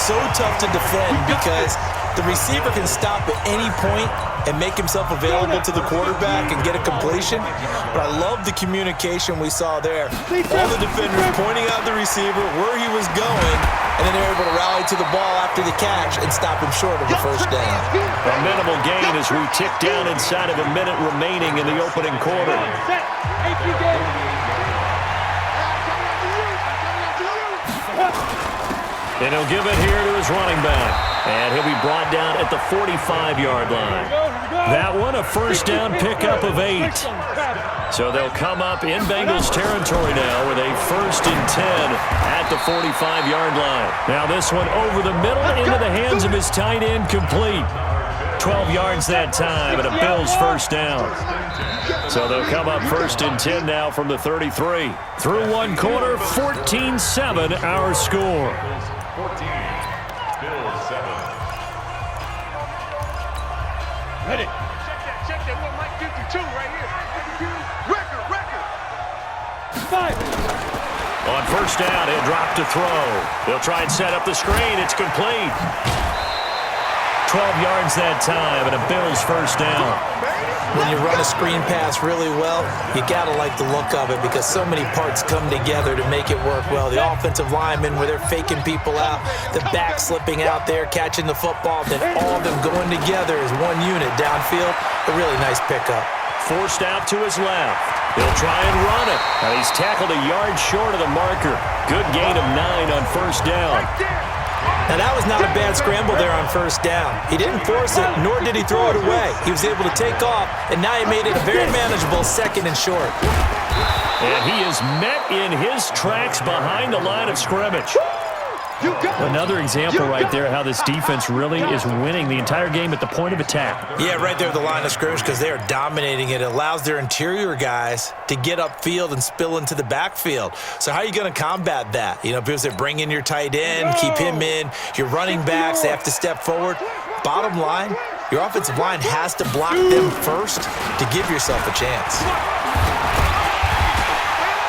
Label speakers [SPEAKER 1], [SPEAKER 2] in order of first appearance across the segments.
[SPEAKER 1] so tough to defend because the receiver can stop at any point and make himself available to the quarterback and get a completion. But I love the communication we saw there. All the defenders pointing out the receiver, where he was going, and then they're able to rally to the ball after the catch and stop him short of a first down.
[SPEAKER 2] A minimal gain as we tick down inside of a minute remaining in the opening quarter. And he'll give it here to his running back. And he'll be brought down at the 45-yard line. That one, a first down pickup of 8. So they'll come up in Bengals territory now with a 1st and 10 at the 45-yard line. Now this one over the middle into the hands of his tight end, complete. 12 yards that time and a Bills first down. So they'll come up 1st and 10 now from the 33. Through one quarter, 14-7 our score.
[SPEAKER 3] 14, Bills 7.
[SPEAKER 4] Ready. Check that. What Mike 52 right here. Record. 5.
[SPEAKER 2] On first down, he'll drop to throw. They'll try and set up the screen. It's complete. 12 yards that time and a Bills first down.
[SPEAKER 1] When you run a screen pass really well, you got to like the look of it because so many parts come together to make it work well. The offensive linemen, where they're faking people out, the back slipping out there, catching the football, then all of them going together as one unit downfield. A really nice pickup.
[SPEAKER 2] Forced out to his left. He'll try and run it. Now he's tackled a yard short of the marker. Good gain of 9 on first down.
[SPEAKER 1] Now, that was not a bad scramble there on first down. He didn't force it, nor did he throw it away. He was able to take off, and now he made it a very manageable 2nd and short.
[SPEAKER 2] And he is met in his tracks behind the line of scrimmage. Another example right there how this defense really is winning the entire game at the point of attack. Yeah, right there at the line of scrimmage because they are dominating it. It allows their interior guys to get upfield and spill into the backfield. So how are you going to combat that? You know, because they're bringing your tight end, keep him in. Your running backs, they have to step forward. Bottom line, your offensive line has to block them first to give yourself a chance.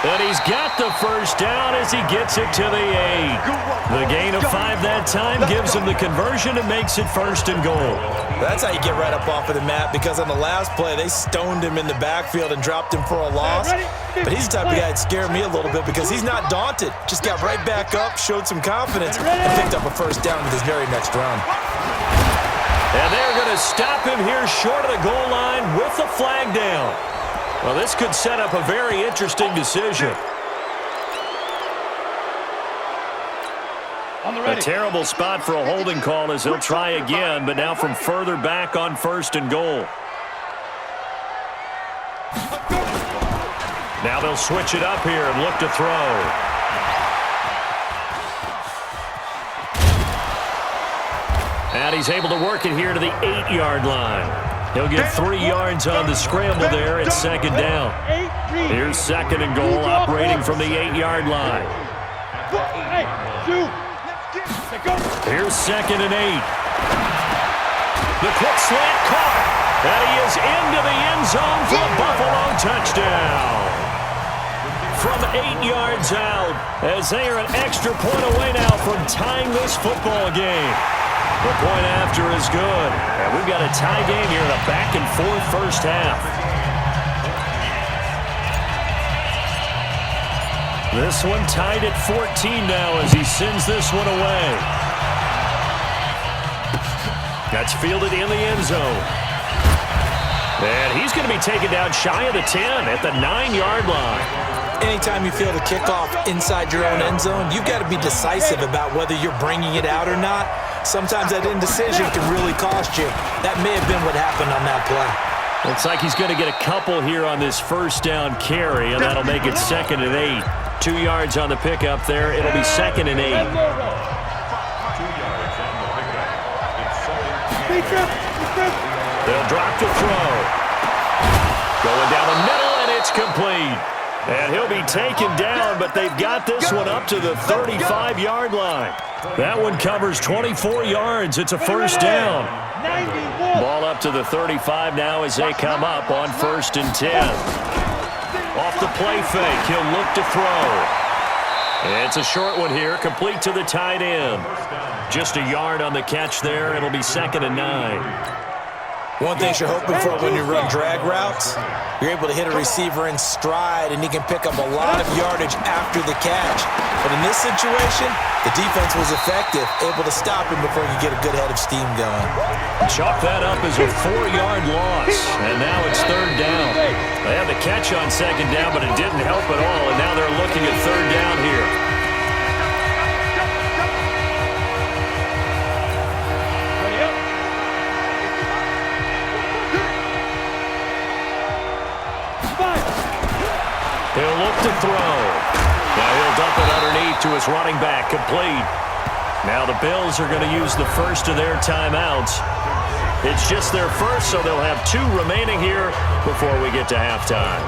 [SPEAKER 2] And he's got the first down as he gets it to the 8. The gain of 5 that time gives him the conversion and makes it 1st and goal.
[SPEAKER 1] That's how you get right up off of the mat because on the last play, they stoned him in the backfield and dropped him for a loss. But he's the type of guy that scared me a little bit because he's not daunted. Just got right back up, showed some confidence, and picked up a first down with his very next run.
[SPEAKER 2] And they're going to stop him here short of the goal line with the flag down. Well, this could set up a very interesting decision. A terrible spot for a holding call as he'll try again, but now from further back on 1st and goal. Now they'll switch it up here and look to throw. And he's able to work it here to the 8-yard line. He'll get 3 yards on the scramble there at 2nd down. Here's 2nd and goal, operating from the 8-yard line. Here's 2nd and 8. The quick slant caught. And he is into the end zone for a Buffalo touchdown. From 8 yards out, as they are an extra point away now from tying this football game. The point after is good. And we've got a tie game here in a back-and-forth first half. This one tied at 14 now as he sends this one away. That's fielded in the end zone. And he's going to be taken down shy of the 10 at the 9-yard line.
[SPEAKER 1] Anytime you feel the kickoff inside your own end zone, you've got to be decisive about whether you're bringing it out or not. Sometimes that indecision can really cost you. That may have been what happened on that play.
[SPEAKER 2] Looks like he's going to get a couple here on this first down carry, and that'll make it 2nd and 8. 2 yards on the pickup there. It'll be 2nd and 8.
[SPEAKER 3] 2 yards on the pickup.
[SPEAKER 2] They'll drop to throw. Going down the middle, and it's complete. And he'll be taken down, but they've got this one up to the 35-yard line. That one covers 24 yards. It's a first down. Ball up to the 35 now as they come up on 1st and 10. Off the play fake, he'll look to throw. It's a short one here, complete to the tight end. Just a yard on the catch there. It'll be 2nd and 9.
[SPEAKER 1] One thing you're hoping for when you run drag routes, you're able to hit a receiver in stride, and he can pick up a lot of yardage after the catch. But in this situation, the defense was effective, able to stop him before he could get a good head of steam going.
[SPEAKER 2] Chalk that up as a 4-yard loss, and now it's 3rd down. They had the catch on 2nd down, but it didn't help at all, and now they're looking at 3rd down here. He'll look to throw. Now he'll dump it underneath to his running back, complete. Now the Bills are going to use the first of their timeouts. It's just their first, so they'll have 2 remaining here before we get to halftime.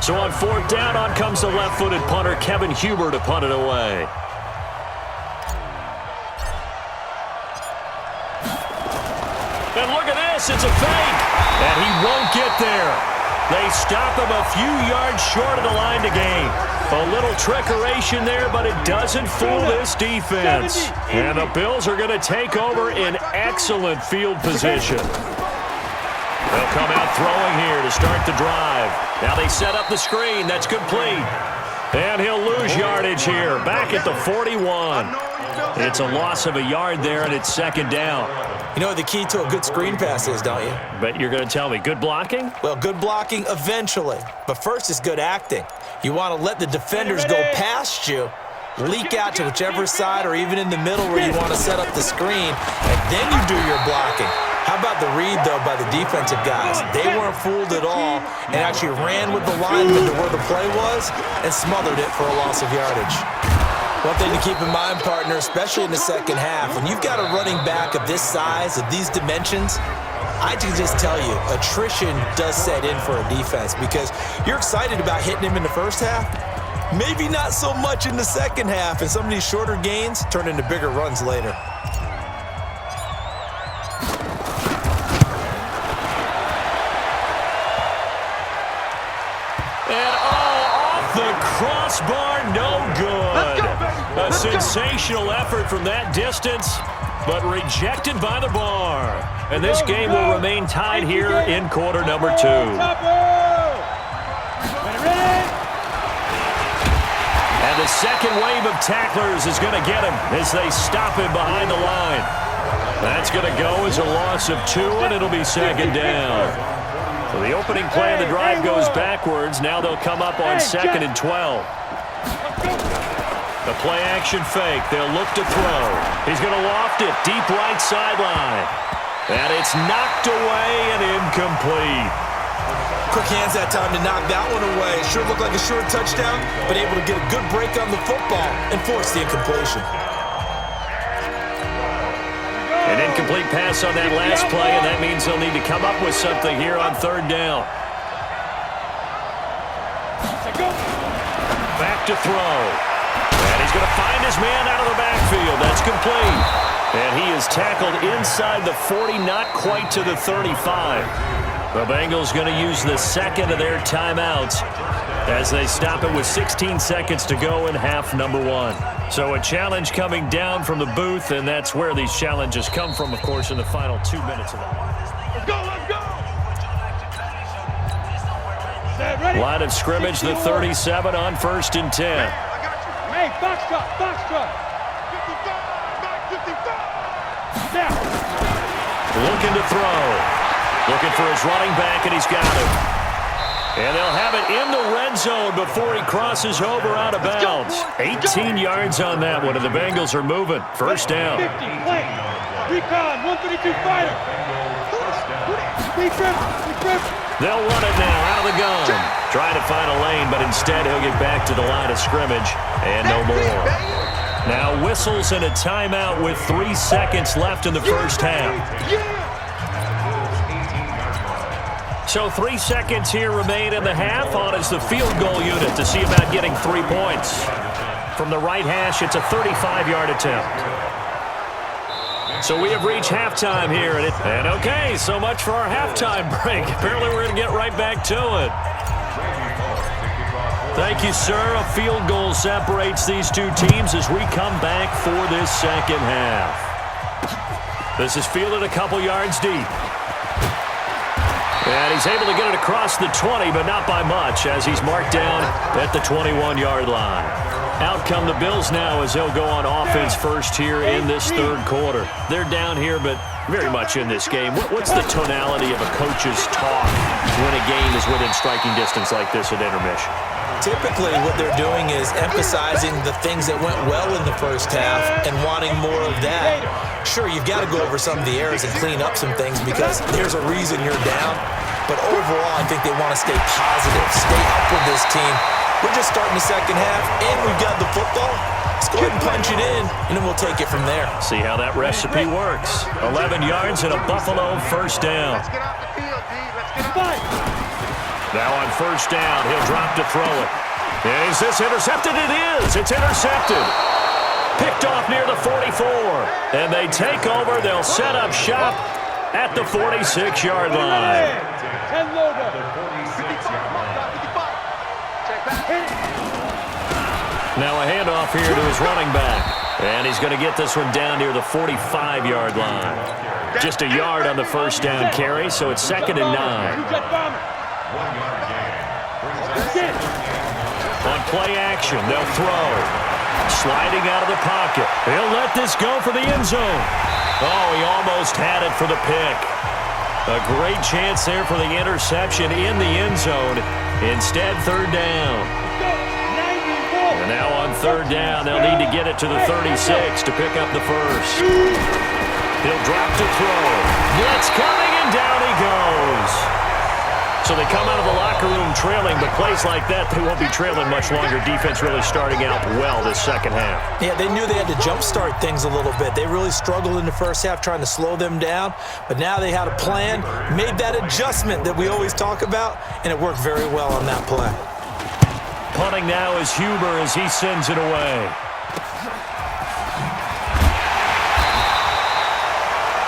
[SPEAKER 2] So on 4th down, on comes the left-footed punter, Kevin Huber, to punt it away. And look at this, it's a fake. And he won't get there. They stop him a few yards short of the line to gain. A little trickeration there, but it doesn't fool this defense. And the Bills are going to take over in excellent field position. They'll come out throwing here to start the drive. Now they set up the screen. That's complete. And he'll lose yardage here, back at the 41. It's a loss of a yard there, and it's 2nd down.
[SPEAKER 1] You know what the key to a good screen pass is, don't you?
[SPEAKER 2] But you're going to tell me, good blocking?
[SPEAKER 1] Well, good blocking eventually. But first is good acting. You want to let the defenders go past you, leak out to whichever side or even in the middle where you want to set up the screen, and then you do your blocking. How about the read, though, by the defensive guys? They weren't fooled at all and actually ran with the lineman to where the play was and smothered it for a loss of yardage. One thing to keep in mind, partner, especially in the second half, when you've got a running back of this size, of these dimensions, I can just tell you, attrition does set in for a defense because you're excited about hitting him in the first half, maybe not so much in the second half, and some of these shorter gains turn into bigger runs later.
[SPEAKER 2] And off the crossbar, no good. A sensational effort from that distance, but rejected by the bar. And this game will remain tied here in quarter number 2. And the second wave of tacklers is going to get him as they stop him behind the line. That's going to go as a loss of 2, and it'll be 2nd down. So the opening play of the drive goes backwards. Now they'll come up on 2nd and 12. The play-action fake. They'll look to throw. He's going to loft it deep right sideline. And it's knocked away and incomplete.
[SPEAKER 1] Quick hands that time to knock that one away. Sure looked like a short touchdown, but able to get a good break on the football and force the incompletion.
[SPEAKER 2] An incomplete pass on that last play, and that means they'll need to come up with something here on 3rd down. Back to throw. And he's going to find his man out of the backfield. That's complete. And he is tackled inside the 40, not quite to the 35. The Bengals going to use the second of their timeouts as they stop it with 16 seconds to go in half number 1. So a challenge coming down from the booth, and that's where these challenges come from, of course, in the final 2 minutes of it.
[SPEAKER 4] Let's go, let's go!
[SPEAKER 2] Line of scrimmage, the 37 on 1st and 10.
[SPEAKER 4] Hey, box truck, box truck. 55, 55. Now.
[SPEAKER 2] Looking to throw. Looking for his running back, and he's got him. And they'll have it in the red zone before he crosses over out of bounds. 18 yards on that one, and the Bengals are moving. 1st down.
[SPEAKER 4] 50, play. Recon, 132 fighter.
[SPEAKER 2] They'll run it now out of the gun. Trying to find a lane, but instead he'll get back to the line of scrimmage. And no more. Now whistles and a timeout with 3 seconds left in the first half. So 3 seconds here remain in the half. On is the field goal unit to see about getting 3 points. From the right hash, it's a 35-yard attempt. So we have reached halftime here. And okay, so much for our halftime break. Apparently we're going to get right back to it. Thank you, sir. A field goal separates these two teams as we come back for this second half. This is fielded a couple yards deep. And he's able to get it across the 20, but not by much, as he's marked down at the 21-yard line. Out come the Bills now as they'll go on offense first here in this third quarter. They're down here, but very much in this game. What's the tonality of a coach's talk when a game is within striking distance like this at intermission?
[SPEAKER 1] Typically, what they're doing is emphasizing the things that went well in the first half and wanting more of that. Sure, you've got to go over some of the errors and clean up some things because there's a reason you're down. But overall, I think they want to stay positive, stay up with this team. We're just starting the second half, and we've got the football. Let's go ahead and punch it in, and then we'll take it from there.
[SPEAKER 2] See how that recipe works. 11 yards and a Buffalo first down.
[SPEAKER 4] Let's get off the field, D. Let's get off.
[SPEAKER 2] Now on first down, he'll drop to throw it. Is this intercepted? It is. It's intercepted. Picked off near the 44. And they take over. They'll set up shop at the 46-yard line. Now a handoff here to his running back. And he's going to get this one down near the 45-yard line. Just a yard on the first down carry, so it's 2nd and 9. On play action, they'll throw. Sliding out of the pocket. He'll let this go for the end zone. Oh, he almost had it for the pick. A great chance there for the interception in the end zone. Instead, third down. And now on third down, they'll need to get it to the 36 to pick up the first. He'll drop to throw. Blitz coming, and down he goes. So they come out of the locker room trailing, but plays like that, they won't be trailing much longer. Defense really starting out well this second half.
[SPEAKER 1] Yeah, they knew they had to jumpstart things a little bit. They really struggled in the first half trying to slow them down, but now they had a plan, made that adjustment that we always talk about, and it worked very well on that play.
[SPEAKER 2] Punting now is Huber as he sends it away.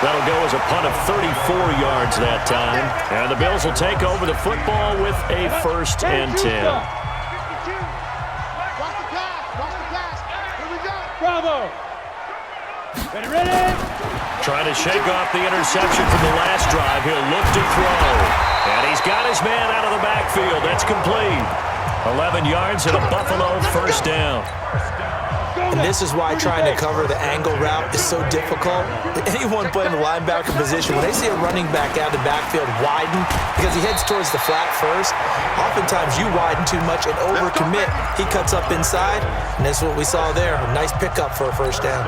[SPEAKER 2] That'll go as a punt of 34 yards that time. And the Bills will take over the football with a 1st and 10.
[SPEAKER 4] Bravo. Ready.
[SPEAKER 2] Trying to shake off the interception from the last drive. He'll look to throw. And he's got his man out of the backfield. That's complete. 11 yards and a Buffalo first down.
[SPEAKER 1] And this is why trying to cover the angle route is so difficult. Anyone playing the linebacker position, when they see a running back out of the backfield widen, because he heads towards the flat first, oftentimes you widen too much and overcommit. He cuts up inside, and that's what we saw there. A nice pickup for a first down.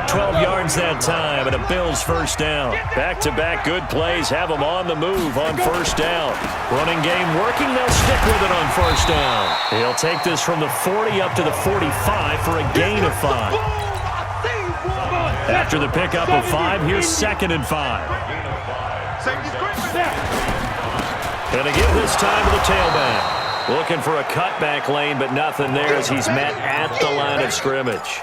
[SPEAKER 2] 12 yards that time, and a Bills first down. Back-to-back good plays have them on the move on first down. Running game working, they'll stick with it on first down. He'll take this from the 40 up to the 45 for a gain of 5. After the pickup of 5, here's 2nd and 5. And again this time to the tailback. Looking for a cutback lane, but nothing there as he's met at the line of scrimmage.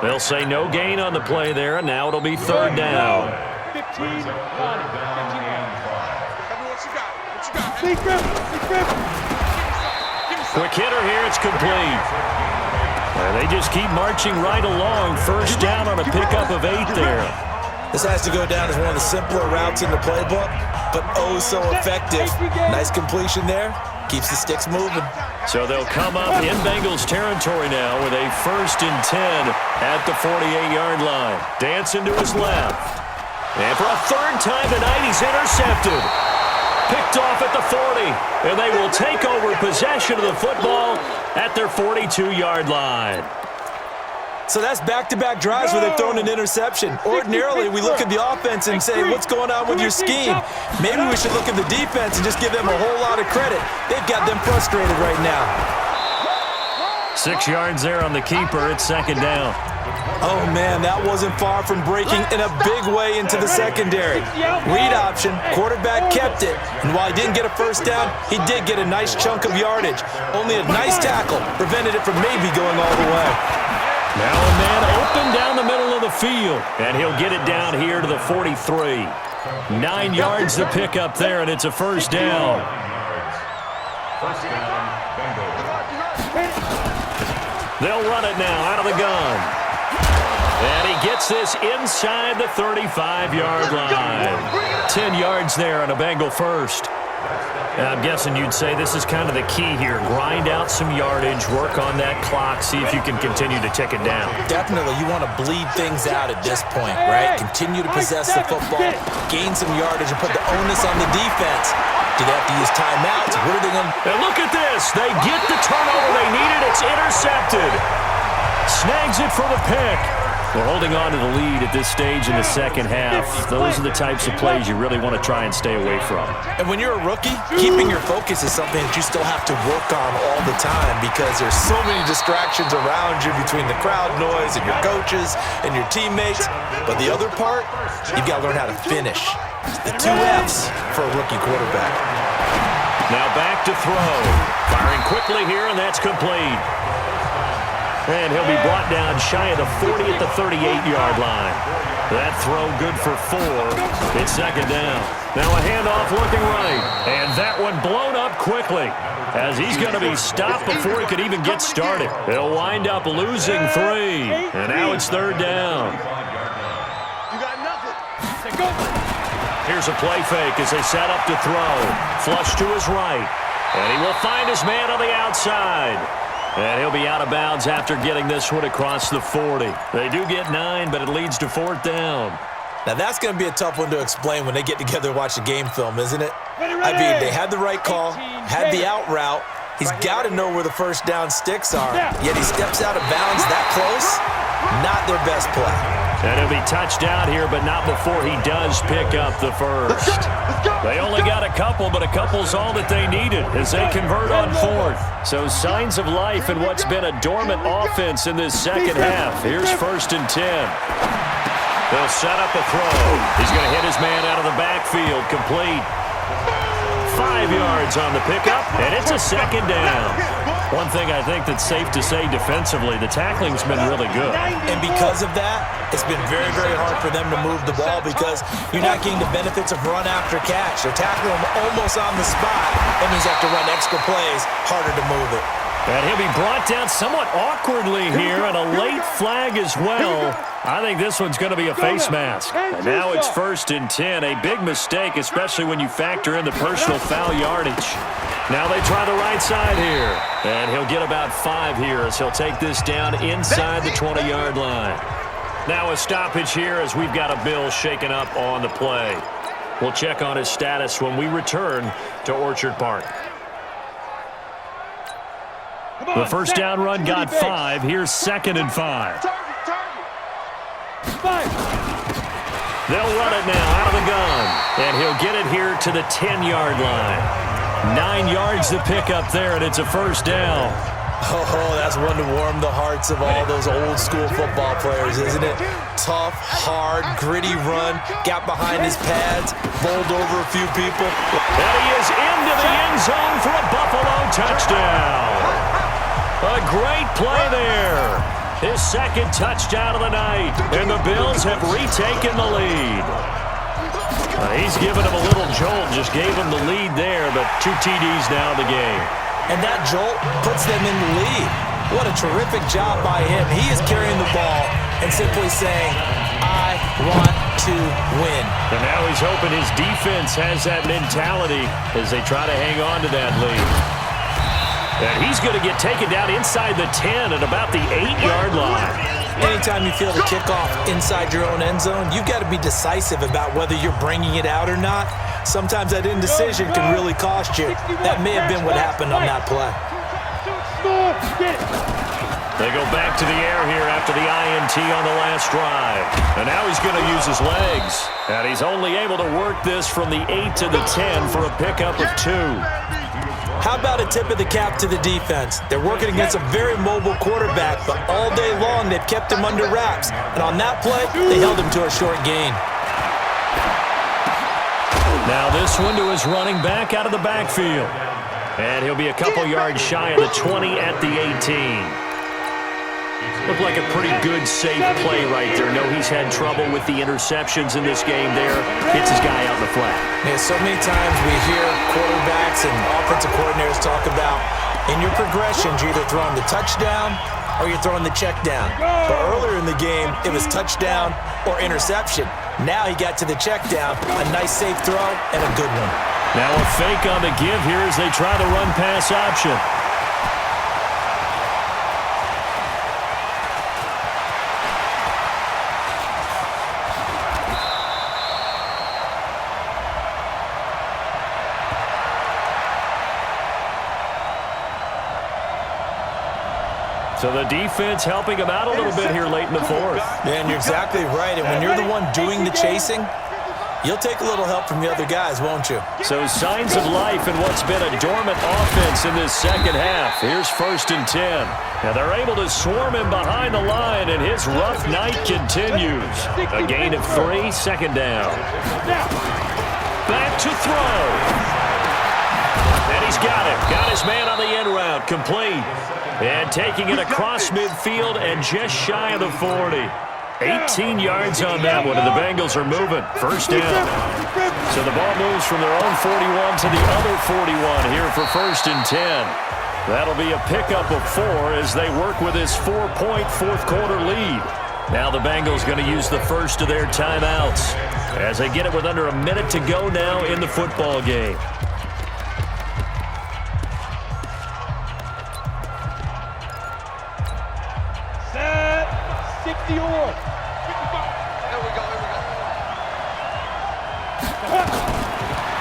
[SPEAKER 2] They'll say no gain on the play there, and now it'll be third down.
[SPEAKER 4] 15.
[SPEAKER 2] Quick hitter here, it's complete. And they just keep marching right along. First down on a pickup of 8 there.
[SPEAKER 1] This has to go down as one of the simpler routes in the playbook, but oh so effective. Nice completion there. Keeps the sticks moving.
[SPEAKER 2] So they'll come up in Bengals territory now with a 1st and 10 at the 48-yard line. Dancing to his left. And for a third time tonight, he's intercepted. Picked off at the 40. And they will take over possession of the football at their 42-yard line.
[SPEAKER 1] So that's back-to-back drives where they've thrown an interception. Ordinarily, we look at the offense and say, what's going on with your scheme? Maybe we should look at the defense and just give them a whole lot of credit. They've got them frustrated right now.
[SPEAKER 2] 6 yards there on the keeper. It's 2nd down.
[SPEAKER 1] Oh, man, that wasn't far from breaking in a big way into the secondary. Read option, quarterback kept it. And while he didn't get a first down, he did get a nice chunk of yardage. Only a nice tackle prevented it from maybe going all the way.
[SPEAKER 2] Now a man open down the middle of the field, and he'll get it down here to the 43. 9 yards to pick up there, and it's a first down.
[SPEAKER 3] First down, Bengals.
[SPEAKER 2] They'll run it now out of the gun. And he gets this inside the 35-yard line. 10 yards there on a Bengal first. I'm guessing you'd say this is kind of the key here. Grind out some yardage, work on that clock, see if you can continue to tick it down.
[SPEAKER 1] Definitely. You want to bleed things out at this point, right? Continue to possess the football, gain some yardage, and put the onus on the defense. Do they have to use timeouts? What are they going to do?
[SPEAKER 2] And look at this. They get the turnover they needed. It's intercepted. Snags it for the pick. We're holding on to the lead at this stage in the second half. Those are the types of plays you really want to try and stay away from.
[SPEAKER 1] And when you're a rookie, keeping your focus is something that you still have to work on all the time because there's so many distractions around you between the crowd noise and your coaches and your teammates. But the other part, you've got to learn how to finish. The 2 F's for a rookie quarterback.
[SPEAKER 2] Now back to throw. Firing quickly here, and that's complete. And he'll be brought down shy of the 40 at the 38-yard line. That throw good for 4. It's second down. Now a handoff looking right. And that one blown up quickly as he's going to be stopped before he could even get started. He'll wind up losing 3. And now it's third down.
[SPEAKER 4] You got nothing. Go.
[SPEAKER 2] Here's a play fake as they set up to throw. Flush to his right. And he will find his man on the outside. And he'll be out of bounds after getting this one across the 40. They do get 9, but it leads to fourth down.
[SPEAKER 1] Now, that's going to be a tough one to explain when they get together and watch the game film, isn't it? I mean, they had the right call, had the out route. He's got to know where the first down sticks are, yet he steps out of bounds that close. Not their best play.
[SPEAKER 2] And he'll be touched out here, but not before he does pick up the first. They only got a couple, but a couple's all that they needed as they convert on fourth. So signs of life in what's been a dormant offense in this second half. Here's 1st and 10. They'll set up a throw. He's going to hit his man out of the backfield, complete. 5 yards on the pickup, and it's a second down. One thing I think that's safe to say defensively, the tackling's been really good.
[SPEAKER 1] And because of that, it's been very, very hard for them to move the ball because you're not getting the benefits of run after catch. They're tackling them almost on the spot. That means you have to run extra plays, harder to move it.
[SPEAKER 2] And he'll be brought down somewhat awkwardly here, and a late flag as well. I think this one's going to be a face mask. And now it's 1st and 10, a big mistake, especially when you factor in the personal foul yardage. Now they try the right side here, and he'll get about 5 here as he'll take this down inside the 20-yard line. Now a stoppage here as we've got a Bill shaken up on the play. We'll check on his status when we return to Orchard Park. The first down run got 5. Here's 2nd and 5. They'll run it now out of the gun. And he'll get it here to the 10-yard line. 9 yards to pick up there, and it's a first down.
[SPEAKER 1] Oh, that's one to warm the hearts of all those old-school football players, isn't it? Tough, hard, gritty run, got behind his pads, bowled over a few people.
[SPEAKER 2] And he is into the end zone for a Buffalo touchdown. A great play there. His 2nd touchdown of the night, and the Bills have retaken the lead. He's given him a little jolt, just gave him the lead there, but 2 TDs now in the game.
[SPEAKER 1] And that jolt puts them in the lead. What a terrific job by him. He is carrying the ball and simply saying, I want to win.
[SPEAKER 2] And now he's hoping his defense has that mentality as they try to hang on to that lead. And he's going to get taken down inside the 10 at about the 8-yard line.
[SPEAKER 1] Anytime you feel the kickoff inside your own end zone, you've got to be decisive about whether you're bringing it out or not. Sometimes that indecision can really cost you. That may have been what happened on that play.
[SPEAKER 2] They go back to the air here after the INT on the last drive. And now he's going to use his legs. And he's only able to work this from the 8 to the 10 for a pickup of 2.
[SPEAKER 1] How about a tip of the cap to the defense? They're working against a very mobile quarterback, but all day long they've kept him under wraps. And on that play, they held him to a short gain.
[SPEAKER 2] Now this one to his running back out of the backfield. And he'll be a couple yards shy of the 20 at the 18. Looked like a pretty good, safe play right there. No, he's had trouble with the interceptions in this game there. Hits his guy out in the flat.
[SPEAKER 1] Yeah, so many times we hear quarterbacks and offensive coordinators talk about in your progressions, you're either throwing the touchdown or you're throwing the check down. But earlier in the game, it was touchdown or interception. Now he got to the check down, a nice safe throw, and a good one.
[SPEAKER 2] Now a fake on the give here as they try the run-pass option. So the defense helping him out a little bit here late in the fourth.
[SPEAKER 1] Man, you're exactly right. And when you're the one doing the chasing, you'll take a little help from the other guys, won't you?
[SPEAKER 2] So signs of life in what's been a dormant offense in this second half. Here's 1st and 10. Now they're able to swarm him behind the line, and his rough night continues. A gain of 3, 2nd down. Back to throw. And he's got it. Got his man on the end route. Complete. And taking it across midfield and just shy of the 40. 18 yards on that one, and the Bengals are moving. 1st down. So the ball moves from their own 41 to the other 41 here for 1st and 10. That'll be a pickup of 4 as they work with this 4-point fourth-quarter lead. Now the Bengals going to use the first of their timeouts as they get it with under a minute to go now in the football game.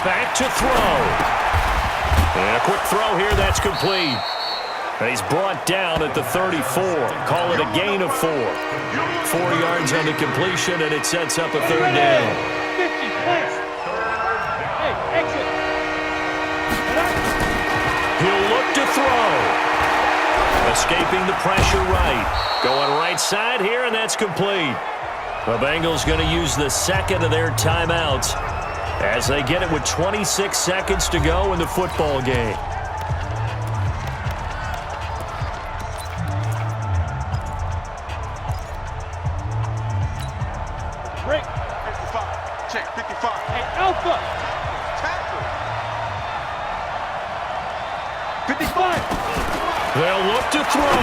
[SPEAKER 2] Back to throw. And a quick throw here, that's complete. And he's brought down at the 34. Call it a gain of 4. 4 yards on the completion, and it sets up a 3rd down.
[SPEAKER 4] 50, place. Hey, exit.
[SPEAKER 2] He'll look to throw. Escaping the pressure right. Going right side here, and that's complete. The Bengals going to use the second of their timeouts as they get it with 26 seconds to go in the football game.
[SPEAKER 4] Break. 55. Check, 55. Hey, Alpha. Tackle. 55.
[SPEAKER 2] They'll look to throw.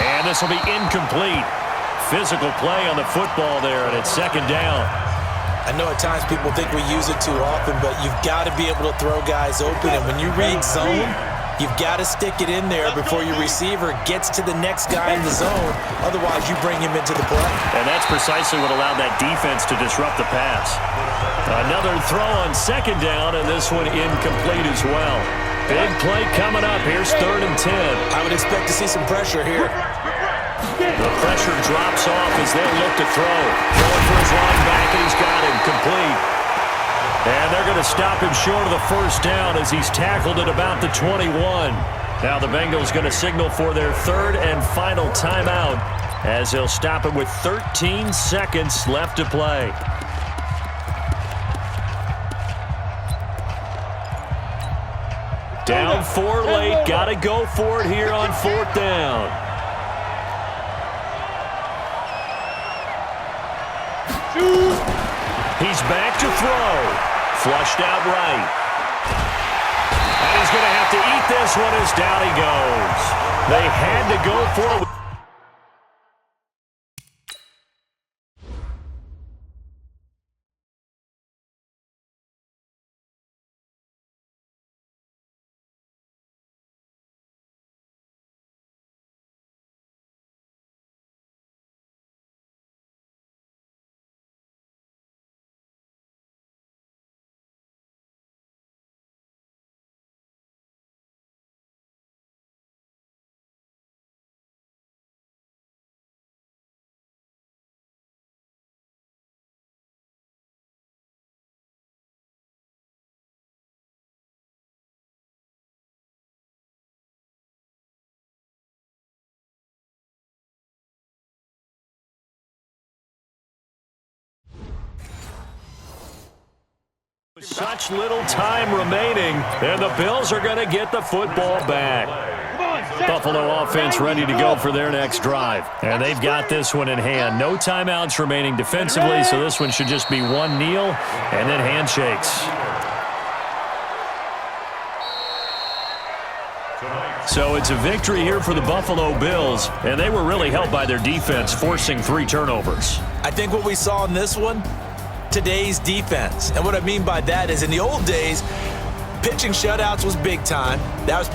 [SPEAKER 2] And this will be incomplete. Physical play on the football there, and it's 2nd down.
[SPEAKER 1] I know at times people think we use it too often, but you've got to be able to throw guys open. And when you read zone, you've got to stick it in there before your receiver gets to the next guy in the zone. Otherwise, you bring him into the play.
[SPEAKER 2] And that's precisely what allowed that defense to disrupt the pass. Another throw on 2nd down, and this one incomplete as well. Big play coming up. Here's 3rd and 10.
[SPEAKER 1] I would expect to see some pressure here.
[SPEAKER 2] The pressure drops off as they look to throw. Going for his line back, and he's got him complete. And they're going to stop him short of the 1st down as he's tackled at about the 21. Now the Bengals going to signal for their 3rd and final timeout as they'll stop him with 13 seconds left to play. Down 4 late. Got to go for it here on 4th down. He's back to throw. Flushed out right. And he's going to have to eat this one as down he goes. They had to go for it. Such little time remaining, and the Bills are going to get the football back. Buffalo offense ready to go for their next drive. And they've got this one in hand. No timeouts remaining defensively, so this one should just be one kneel and then handshakes.
[SPEAKER 3] Tonight,
[SPEAKER 2] So it's a victory here for the Buffalo Bills, and they were really helped by their defense, forcing 3 turnovers.
[SPEAKER 1] I think what we saw in this one, today's defense. And what I mean by that is in the old days, pitching shutouts was big time. That was